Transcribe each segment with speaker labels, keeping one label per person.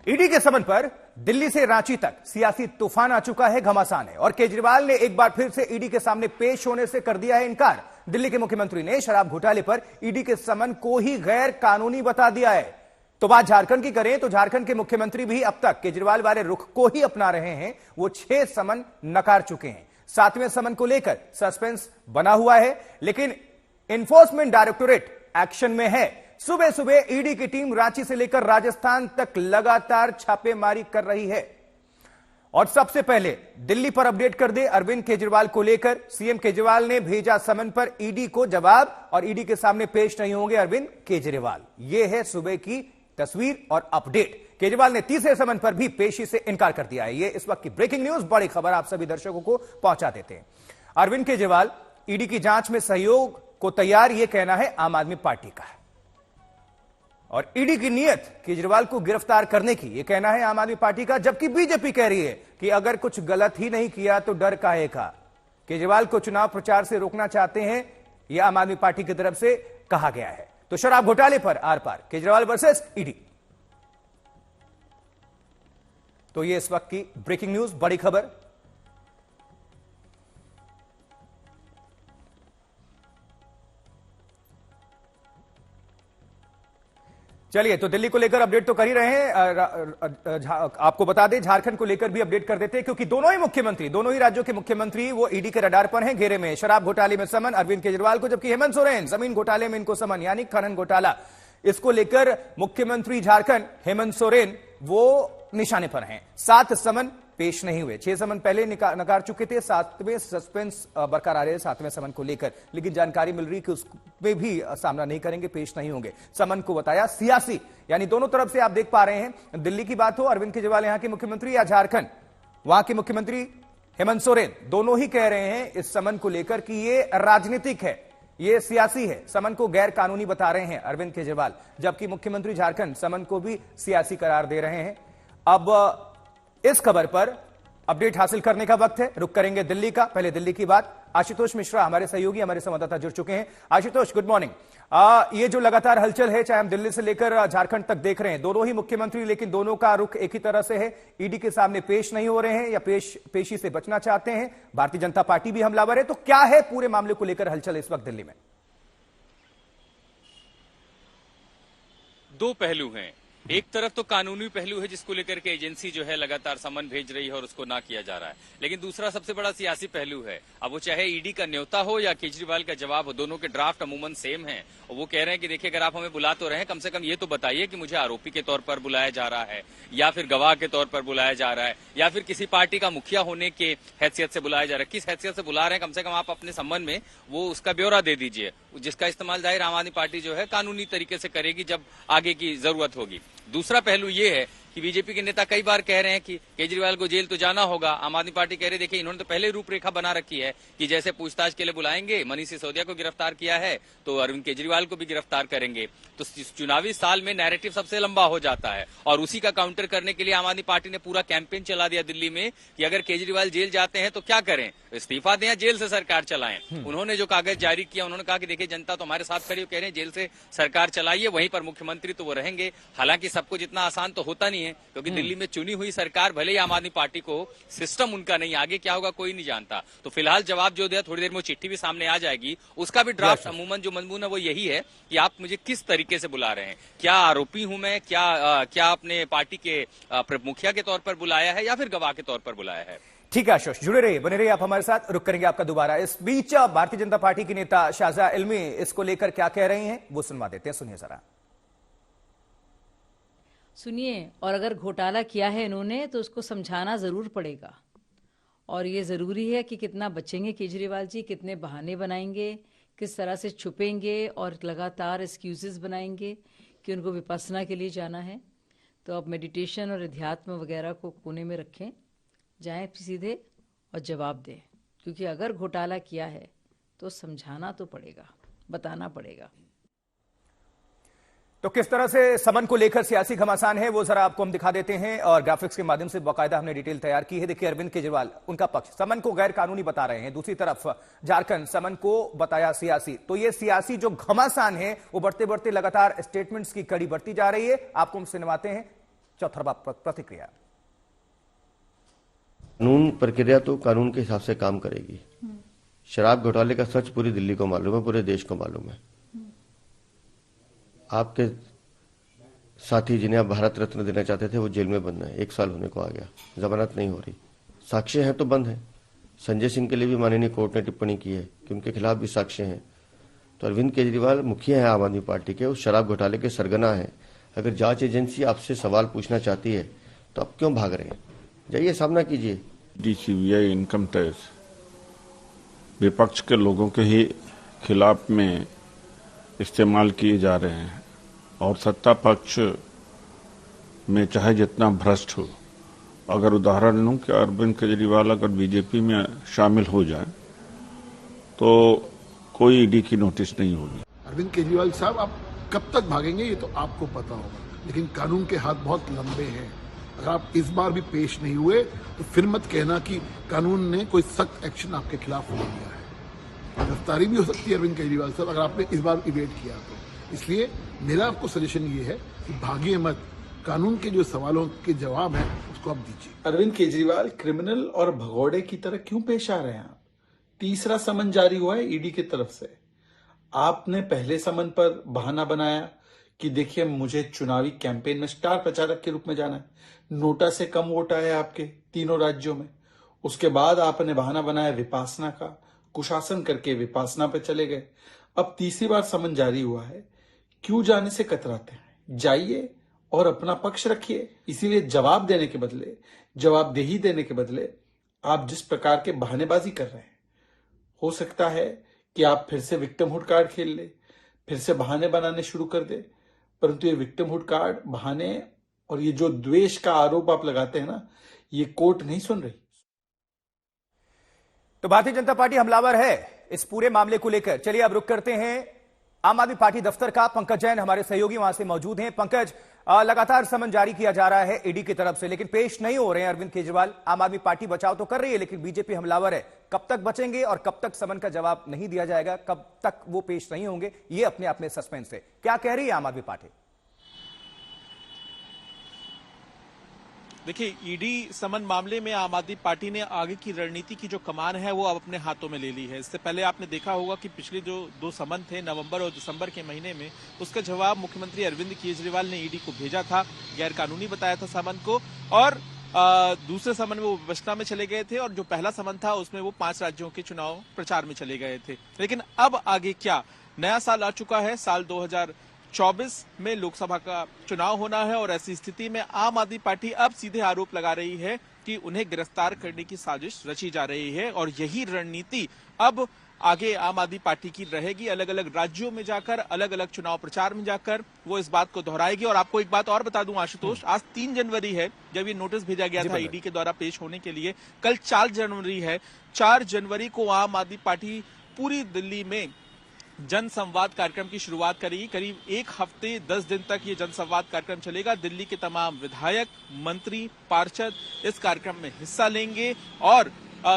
Speaker 1: ED के समन पर दिल्ली से रांची तक सियासी तूफान आ चुका है, घमासान है और केजरीवाल ने एक बार फिर से ईडी के सामने पेश होने से कर दिया है इनकार। दिल्ली के मुख्यमंत्री ने शराब घोटाले पर ईडी के समन को ही गैर कानूनी बता दिया है। तो बात झारखंड की करें तो झारखंड के मुख्यमंत्री भी अब तक केजरीवाल वाले रुख को ही अपना रहे हैं। वो 6 समन नकार चुके हैं। 7वें समन को लेकर सस्पेंस बना हुआ है, लेकिन एनफोर्समेंट डायरेक्टोरेट एक्शन में है। सुबह सुबह ईडी की टीम रांची से लेकर राजस्थान तक लगातार छापेमारी कर रही है। और सबसे पहले दिल्ली पर अपडेट कर दे अरविंद केजरीवाल को लेकर सीएम केजरीवाल ने भेजा समन पर ईडी को जवाब और ईडी के सामने पेश नहीं होंगे अरविंद केजरीवाल। यह है सुबह की तस्वीर और अपडेट। केजरीवाल ने तीसरे समन पर भी पेशी से इनकार कर दिया है। यह इस वक्त की ब्रेकिंग न्यूज, बड़ी खबर आप सभी दर्शकों को पहुंचा देते हैं। अरविंद केजरीवाल ईडी की जांच में सहयोग को तैयार, यह कहना है आम आदमी पार्टी का। और ईडी की नीयत केजरीवाल को गिरफ्तार करने की, यह कहना है आम आदमी पार्टी का, जबकि बीजेपी कह रही है कि अगर कुछ गलत ही नहीं किया तो डर काहे का। केजरीवाल को चुनाव प्रचार से रोकना चाहते हैं, यह आम आदमी पार्टी की तरफ से कहा गया है। तो शराब घोटाले पर आर पार, केजरीवाल वर्सेस ईडी। तो यह इस वक्त की ब्रेकिंग न्यूज, बड़ी खबर। चलिए, तो दिल्ली को लेकर अपडेट तो कर ही रहे हैं। आपको बता दें झारखंड को लेकर भी अपडेट कर देते हैं, क्योंकि दोनों ही मुख्यमंत्री, दोनों ही राज्यों के मुख्यमंत्री वो ईडी के रडार पर हैं, घेरे में। शराब घोटाले में समन अरविंद केजरीवाल को, जबकि हेमंत सोरेन जमीन घोटाले में इनको समन, यानी खनन घोटाला। इसको लेकर मुख्यमंत्री झारखंड हेमंत सोरेन वो निशाने पर हैं। 7 समन पेश नहीं हुए। 6 समन पहले नकार चुके थे। 7वें सस्पेंस बरकरार है 7वें समन को लेकर, लेकिन जानकारी मिल रही कि उसमें भी सामना नहीं करेंगे, पेश नहीं होंगे। समन को बताया सियासी, यानी दोनों तरफ से आप देख पा रहे हैं। दिल्ली की बात हो, अरविंद केजरीवाल यहां के मुख्यमंत्री, या झारखंड वहां के मुख्यमंत्री हेमंत सोरेन, दोनों ही कह रहे हैं इस समन को लेकर कि ये राजनीतिक है, ये सियासी है। समन को गैर कानूनी बता रहे हैं अरविंद केजरीवाल, जबकि मुख्यमंत्री झारखंड समन को भी सियासी करार दे रहे हैं। अब इस खबर पर अपडेट हासिल करने का वक्त है। रुक करेंगे दिल्ली का। पहले दिल्ली की बात, आशुतोष मिश्रा हमारे सहयोगी, हमारे संवाददाता जुड़ चुके हैं। Ashutosh, good morning. ये जो लगातार हलचल है, चाहे हम दिल्ली से लेकर झारखंड तक देख रहे हैं, दोनों ही मुख्यमंत्री, लेकिन दोनों का रुख एक ही तरह से है। ईडी के सामने पेश नहीं हो रहे हैं या पेशी से बचना चाहते हैं। भारतीय जनता पार्टी भी हमलावर है। तो क्या है पूरे मामले को लेकर हलचल इस वक्त दिल्ली में?
Speaker 2: 2 पहलू हैं। एक तरफ तो कानूनी पहलू है, जिसको लेकर के एजेंसी जो है लगातार समन भेज रही है और उसको ना किया जा रहा है। लेकिन दूसरा सबसे बड़ा सियासी पहलू है। अब वो चाहे ईडी का न्योता हो या केजरीवाल का जवाब हो, दोनों के ड्राफ्ट अमूमन सेम हैं। और वो कह रहे हैं कि देखिए, अगर आप हमें बुला तो रहे हैं, कम से कम ये तो बताइए कि मुझे आरोपी के तौर पर बुलाया जा रहा है, या फिर गवाह के तौर पर बुलाया जा रहा है, या फिर किसी पार्टी का मुखिया होने के हैसियत से बुलाया जा रहा है। किस हैसियत से बुला रहे हैं, कम से कम आप अपने संबंध में वो उसका ब्यौरा दे दीजिए, जिसका इस्तेमाल जाहिर आम आदमी पार्टी जो है कानूनी तरीके से करेगी जब आगे की जरूरत होगी। दूसरा पहलू ये है कि बीजेपी के नेता कई बार कह रहे हैं कि केजरीवाल को जेल तो जाना होगा। आम आदमी पार्टी कह रही है, देखिए इन्होंने तो पहले रूपरेखा बना रखी है कि जैसे पूछताछ के लिए बुलाएंगे, मनीष सिसोदिया को गिरफ्तार किया है तो अरविंद केजरीवाल को भी गिरफ्तार करेंगे। तो चुनावी साल में नैरेटिव सबसे लंबा हो जाता है, और उसी का काउंटर करने के लिए आम आदमी पार्टी ने पूरा कैंपेन चला दिया दिल्ली में कि अगर केजरीवाल जेल जाते हैं तो क्या करें, इस्तीफा दें या जेल से सरकार चलाएं। उन्होंने जो कागज जारी किया, उन्होंने कहा कि देखिए जनता तो हमारे साथ खड़ी, कह रहे हैं जेल से सरकार चलाइए, वहीं पर मुख्यमंत्री तो वो रहेंगे। हालांकि सब कुछ इतना आसान तो होता नहीं है, क्योंकि दिल्ली में चुनी हुई सरकार, भले ही आम आदमी पार्टी को सिस्टम उनका नहीं, आगे क्या होगा कोई नहीं जानता। तो फिलहाल जवाब जो दिया, थोड़ी देर में चिट्ठी भी सामने आ जाएगी, उसका भी ड्राफ्ट अमूमन जो मजमून है वो यही है कि आप मुझे किस तरीके से बुला रहे हैं, क्या आरोपी हूं मैं, क्या अपने पार्टी के मुखिया के तौर पर बुलाया है या फिर गवाह के तौर पर बुलाया है।
Speaker 1: ठीक है आशुष, जुड़े रहिए, बने रहिए आप हमारे साथ। रुक करेंगे आपका दोबारा। इस बीच भारतीय जनता पार्टी की नेता शाहजहां इल्मी इसको लेकर क्या कह रही हैं, वो सुनवा देते हैं। सुनिए जरा।
Speaker 3: सुनिए, और अगर घोटाला किया है इन्होंने तो उसको समझाना जरूर पड़ेगा। और ये जरूरी है कि कितना बचेंगे केजरीवाल जी, कितने बहाने बनाएंगे, किस तरह से छुपेंगे और लगातार एक्सक्यूजेस बनाएंगे कि उनको विपස්සना के लिए जाना है। तो अब मेडिटेशन और अध्यात्म वगैरह को कोने में रखें, जाएं सीधे और जवाब दें, क्योंकि अगर घोटाला किया है तो समझाना तो पड़ेगा, बताना पड़ेगा।
Speaker 1: तो किस तरह से समन को लेकर सियासी घमासान है वो जरा आपको हम दिखा देते हैं, और ग्राफिक्स के माध्यम से बाकायदा हमने डिटेल तैयार की है। देखिए, अरविंद केजरीवाल उनका पक्ष समन को गैर कानूनी बता रहे हैं, दूसरी तरफ झारखंड समन को बताया सियासी। तो ये सियासी जो घमासान है वो बढ़ते बढ़ते लगातार स्टेटमेंट्स की कड़ी बढ़ती जा रही है। आपको हम सुनवाते हैं चौथरवा प्रतिक्रिया।
Speaker 4: कानून प्रक्रिया तो कानून के हिसाब से काम करेगी। शराब घोटाले का सच पूरी दिल्ली को मालूम है, पूरे देश को मालूम है। आपके साथी जिन्हें आप भारत रत्न देना चाहते थे वो जेल में बंद है, 1 साल होने को आ गया, जमानत नहीं हो रही, साक्ष्य हैं तो बंद है। संजय सिंह के लिए भी माननीय कोर्ट ने टिप्पणी की है कि उनके खिलाफ भी साक्ष्य हैं। तो अरविंद केजरीवाल मुखिया है आम आदमी पार्टी के, उस शराब घोटाले के सरगना है। अगर जांच एजेंसी आपसे सवाल पूछना चाहती है तो आप क्यों भाग रहे हैं? जाइए, सामना कीजिए।
Speaker 5: सीबीआई इनकम टैक्स विपक्ष के लोगों के ही खिलाफ में इस्तेमाल किए जा रहे हैं और सत्ता पक्ष में चाहे जितना भ्रष्ट हो, अगर उदाहरण लूं कि अरविंद केजरीवाल अगर बीजेपी में शामिल हो जाए तो कोई ईडी की नोटिस नहीं होगी।
Speaker 6: अरविंद केजरीवाल साहब, आप कब तक भागेंगे ये तो आपको पता होगा, लेकिन कानून के हाथ बहुत लंबे हैं। अगर आप इस बार भी पेश नहीं हुए तो फिर मत कहना कि कानून ने कोई सख्त एक्शन आपके खिलाफ नहीं लिया है। गिरफ्तारी भी हो सकती है अरविंद केजरीवाल साहब अगर आपने इस बार इवेट किया तो। इसलिए मेरा आपको सजेशन ये है कि भागिए मत, कानून के जो सवालों के जवाब हैं उसको आप दीजिए।
Speaker 7: अरविंद केजरीवाल क्रिमिनल और भगौड़े की तरह क्यों पेश आ रहे हैं आप? तीसरा समन जारी हुआ है ईडी की तरफ से। आपने पहले समन पर बहाना बनाया कि देखिए मुझे चुनावी कैंपेन में स्टार प्रचारक के रूप में जाना है, नोटा से कम वोट आए आपके तीनों राज्यों में। उसके बाद आपने बहाना बनाया विपासना का, कुशासन करके विपासना पे चले गए। अब तीसरी बार समन जारी हुआ है, क्यों जाने से कतराते हैं? जाइए और अपना पक्ष रखिए। इसीलिए जवाब देने के बदले, जवाबदेही देने के बदले आप जिस प्रकार के बहानेबाजी कर रहे हैं, हो सकता है कि आप फिर से विक्टिमहुड कार्ड खेल ले, फिर से बहाने बनाने शुरू कर दे। परंतु ये विक्टिमहुड कार्ड, बहाने और ये जो द्वेष का आरोप आप लगाते हैं ना, ये कोर्ट नहीं सुन रही।
Speaker 1: तो भारतीय जनता पार्टी हमलावर है इस पूरे मामले को लेकर। चलिए अब रुक करते हैं आम आदमी पार्टी दफ्तर का। पंकज जैन हमारे सहयोगी वहां से मौजूद हैं। पंकज, लगातार समन जारी किया जा रहा है ईडी की तरफ से, लेकिन पेश नहीं हो रहे हैं अरविंद केजरीवाल। आम आदमी पार्टी बचाव तो कर रही है, लेकिन बीजेपी हमलावर है। कब तक बचेंगे और कब तक समन का जवाब नहीं दिया जाएगा, कब तक वो पेश नहीं होंगे, ये अपने आप में सस्पेंस है। क्या कह रही है आम आदमी पार्टी?
Speaker 8: देखिए, ईडी समन मामले में आम आदमी पार्टी ने आगे की रणनीति की जो कमान है वो अब अपने हाथों में ले ली है। इससे पहले आपने देखा होगा कि पिछले जो 2 समन थे नवंबर और दिसंबर के महीने में, उसका जवाब मुख्यमंत्री अरविंद केजरीवाल ने ईडी को भेजा था, गैर कानूनी बताया था समन को। और दूसरे समन में वो विवेचना में चले गए थे और जो पहला समन था उसमें वो 5 राज्यों के चुनाव प्रचार में चले गए थे। लेकिन अब आगे क्या? नया साल आ चुका है, साल 2024 में लोकसभा का चुनाव होना है और ऐसी स्थिति में आम आदमी पार्टी अब सीधे आरोप लगा रही है कि उन्हें गिरफ्तार करने की साजिश रची जा रही है। और यही रणनीति अब आगे आम आदमी पार्टी की रहेगी। अलग अलग राज्यों में जाकर, अलग अलग चुनाव प्रचार में जाकर वो इस बात को दोहराएगी। और आपको एक बात और बता दूं आशुतोष, आज 3 जनवरी है जब ये नोटिस भेजा गया था ईडी के द्वारा पेश होने के लिए। कल 4 जनवरी है। 4 जनवरी को आम आदमी पार्टी पूरी दिल्ली में जनसंवाद कार्यक्रम की शुरुआत करेगी। करीब 1 हफ्ते 10 दिन तक ये जनसंवाद कार्यक्रम चलेगा। दिल्ली के तमाम विधायक, मंत्री, पार्षद इस कार्यक्रम में हिस्सा लेंगे और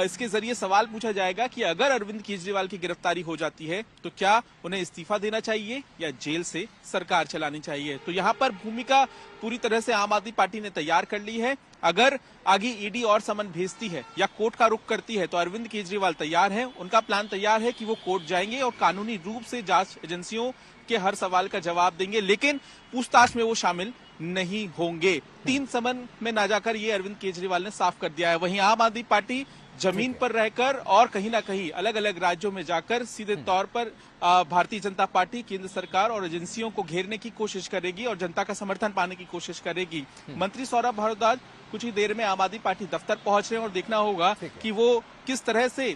Speaker 8: इसके जरिए सवाल पूछा जाएगा कि अगर अरविंद केजरीवाल की गिरफ्तारी हो जाती है तो क्या उन्हें इस्तीफा देना चाहिए या जेल से सरकार चलानी चाहिए। तो यहाँ पर भूमिका पूरी तरह से आम आदमी पार्टी ने तैयार कर ली है। अगर आगे ईडी और समन भेजती है या कोर्ट का रुख करती है तो अरविंद केजरीवाल तैयार है, उनका प्लान तैयार है कि वो कोर्ट जाएंगे और कानूनी रूप से जांच एजेंसियों के हर सवाल का जवाब देंगे, लेकिन पूछताछ में वो शामिल नहीं होंगे। 3 समन में ना जाकर ये अरविंद केजरीवाल ने साफ कर दिया है। वहीं आम आदमी पार्टी जमीन पर रहकर और कहीं ना कहीं अलग अलग राज्यों में जाकर सीधे तौर पर भारतीय जनता पार्टी, केंद्र सरकार और एजेंसियों को घेरने की कोशिश करेगी और जनता का समर्थन पाने की कोशिश करेगी। मंत्री सौरभ भारद्वाज कुछ ही देर में आम आदमी पार्टी दफ्तर पहुंच रहे हैं और देखना होगा कि वो किस तरह से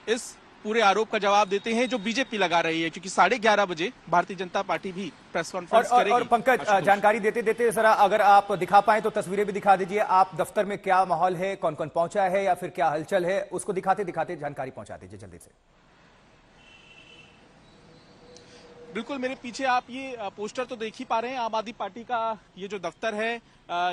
Speaker 8: इस पूरे आरोप का जवाब देते हैं जो बीजेपी लगा रही है, क्योंकि 11:30 बजे भारतीय जनता पार्टी भी प्रेस कॉन्फ्रेंस करेगी।
Speaker 1: और पंकज, जानकारी देते देते जरा अगर आप दिखा पाएं तो तस्वीरें भी दिखा दीजिए। आप दफ्तर में क्या माहौल है, कौन कौन पहुंचा है या फिर क्या हलचल है, उसको दिखाते दिखाते जानकारी पहुंचा दीजिए जल्दी से।
Speaker 8: बिल्कुल, मेरे पीछे आप ये पोस्टर तो देख ही पा रहे हैं। आम आदमी पार्टी का ये जो दफ्तर है,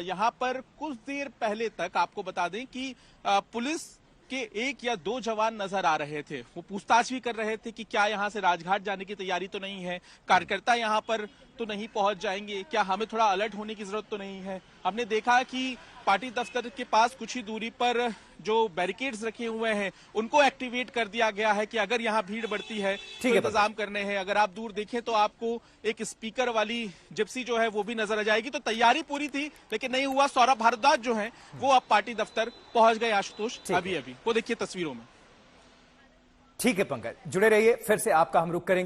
Speaker 8: यहाँ पर कुछ देर पहले तक आपको बता दें कि पुलिस के 1 या 2 जवान नजर आ रहे थे। वो पूछताछ भी कर रहे थे कि क्या यहां से राजघाट जाने की तैयारी तो नहीं है, कार्यकर्ता यहां पर तो नहीं पहुंच जाएंगे, क्या हमें थोड़ा अलर्ट होने की जरूरत तो नहीं है। हमने देखा कि पार्टी दफ्तर के पास कुछ ही दूरी पर जो बैरिकेड्स रखे हुए हैं उनको एक्टिवेट कर दिया गया है कि अगर यहाँ भीड़ बढ़ती है तो इंतजाम करने हैं। अगर आप दूर देखें तो आपको एक स्पीकर वाली जिप्सी जो है वो भी नजर आ जाएगी। तो तैयारी पूरी थी लेकिन नहीं हुआ। सौरभ भारद्वाज जो है वो अब पार्टी दफ्तर पहुंच गए आशुतोष, अभी वो देखिए तस्वीरों में।
Speaker 1: ठीक है पंकज, जुड़े रहिए, फिर से आपका हम रुख करेंगे।